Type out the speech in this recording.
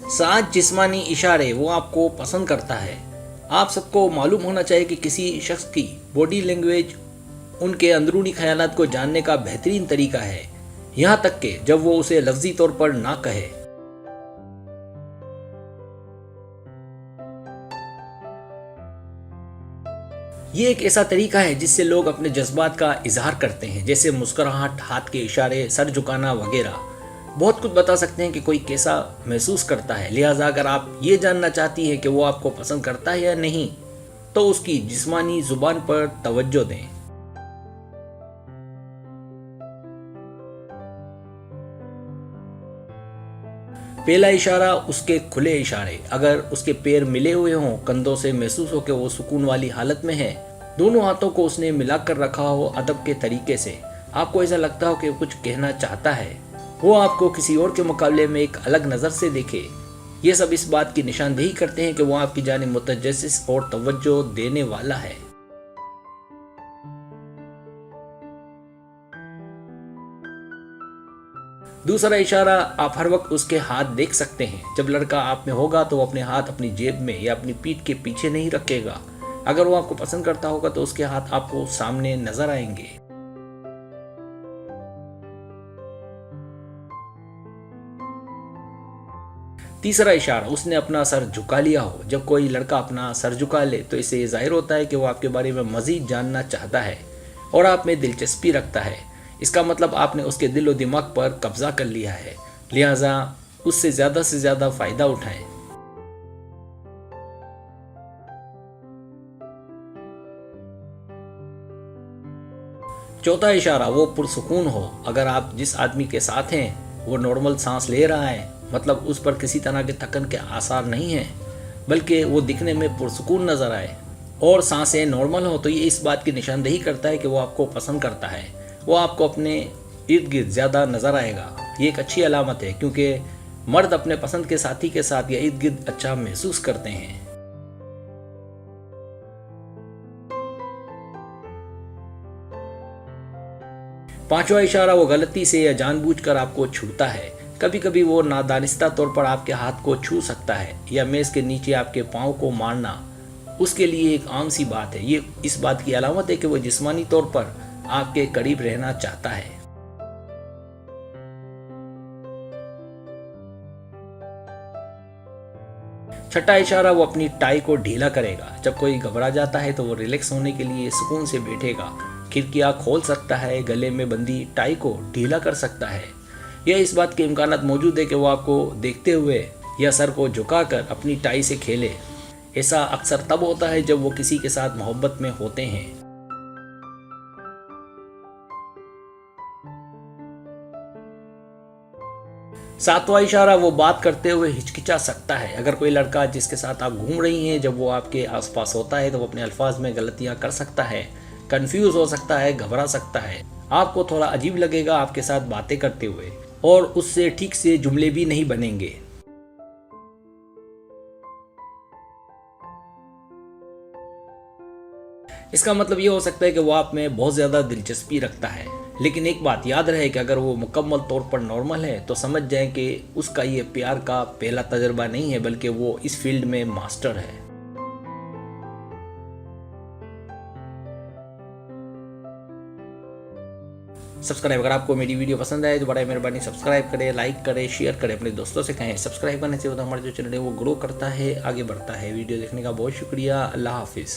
सात जिस्मानी इशारे वो आपको पसंद करता है। आप सबको मालूम होना चाहिए कि किसी शख्स की बॉडी लैंग्वेज उनके अंदरूनी ख्यालात को जानने का बेहतरीन तरीका है, यहाँ तक कि जब वो उसे लफ्जी तौर पर ना कहे। ये एक ऐसा तरीका है जिससे लोग अपने जज्बात का इजहार करते हैं, जैसे मुस्कुराहट, हाथ के इशारे, सर झुकाना वगैरह। बहुत कुछ बता सकते हैं कि कोई कैसा महसूस करता है। लिहाजा अगर आप ये जानना चाहती हैं कि वो आपको पसंद करता है या नहीं, तो उसकी जिस्मानी जुबान पर तवज्जो दें। पहला इशारा, उसके खुले इशारे। अगर उसके पैर मिले हुए हों, कंधों से महसूस हो कि वो सुकून वाली हालत में है, दोनों हाथों को उसने मिलाकर रखा हो अदब के तरीके से, आपको ऐसा लगता हो कि वो कुछ कहना चाहता है, वो आपको किसी और के मुकाबले में एक अलग नज़र से देखे, ये सब इस बात की निशानदेही करते हैं कि वो आपकी जानिब मुतजस्सिस और तवज्जो देने वाला है। दूसरा इशारा, आप हर वक्त उसके हाथ देख सकते हैं। जब लड़का आप में होगा तो वो अपने हाथ अपनी जेब में या अपनी पीठ के पीछे नहीं रखेगा। अगर वो आपको पसंद करता होगा तो उसके हाथ आपको सामने नजर आएंगे। तीसरा इशारा, उसने अपना सर झुका लिया हो। जब कोई लड़का अपना सर झुका ले तो इससे ये जाहिर होता है कि वो आपके बारे में मजीद जानना चाहता है और आप में दिलचस्पी रखता है। इसका मतलब आपने उसके दिल और दिमाग पर कब्जा कर लिया है, लिहाजा उससे से ज़्यादा फ़ायदा उठाएं। चौथा इशारा, वो पुरसुकून हो। अगर आप जिस आदमी के साथ हैं वो नॉर्मल सांस ले रहा है, मतलब उस पर किसी तरह के थकन के आसार नहीं हैं, बल्कि वो दिखने में पुरसुकून नज़र आए और सांसें नॉर्मल हो, तो ये इस बात की निशानदेही करता है कि वो आपको पसंद करता है। वो आपको अपने इर्द गिर्द ज़्यादा नज़र आएगा। ये एक अच्छी अलामत है, क्योंकि मर्द अपने पसंद के साथी के साथ या इर्द गिर्द अच्छा महसूस करते हैं। पांचवा इशारा, वो गलती से या जानबूझकर आपको छूता है। कभी कभी वो नादानिस्ता तौर पर आपके हाथ को छू सकता है या मेज़ के नीचे आपके पाँव को मारना उसके लिए एक आम सी बात है। ये इस बात की अलामत है कि वो जिस्मानी तौर पर आपके करीब रहना चाहता है। छठा इशारा, वो अपनी टाई को ढीला करेगा। जब कोई घबरा जाता है तो वो रिलैक्स होने के लिए सुकून से बैठेगा, खिड़कियां खोल सकता है, गले में बंधी टाई को ढीला कर सकता है। यह इस बात के इम्कानात मौजूद है कि वो आपको देखते हुए या सर को झुकाकर अपनी टाई से खेले। ऐसा अक्सर तब होता है जब वो किसी के साथ मोहब्बत में होते हैं। सातवां इशारा, वो बात करते हुए हिचकिचा सकता है। अगर कोई लड़का जिसके साथ आप घूम रही हैं, जब वो आपके आसपास होता है तो वो अपने अल्फाज में गलतियां कर सकता है, कंफ्यूज हो सकता है, घबरा सकता है, आपको थोड़ा अजीब लगेगा आपके साथ बातें करते हुए और उससे ठीक से जुमले भी नहीं बनेंगे। इसका मतलब ये हो सकता है कि वो आप में बहुत ज़्यादा दिलचस्पी रखता है, लेकिन एक बात याद रहे कि अगर वो मुकम्मल तौर पर नॉर्मल है तो समझ जाएं कि उसका ये प्यार का पहला तजर्बा नहीं है, बल्कि वो इस फील्ड में मास्टर है। सब्सक्राइब, अगर आपको मेरी वीडियो पसंद आए तो बड़ा मेहरबानी सब्सक्राइब करें, लाइक करें, शेयर करें, अपने दोस्तों से कहें। सब्सक्राइब करने से हमारा जो चैनल है वो ग्रो करता है, आगे बढ़ता है। वीडियो देखने का बहुत शुक्रिया। अल्लाह हाफिज़।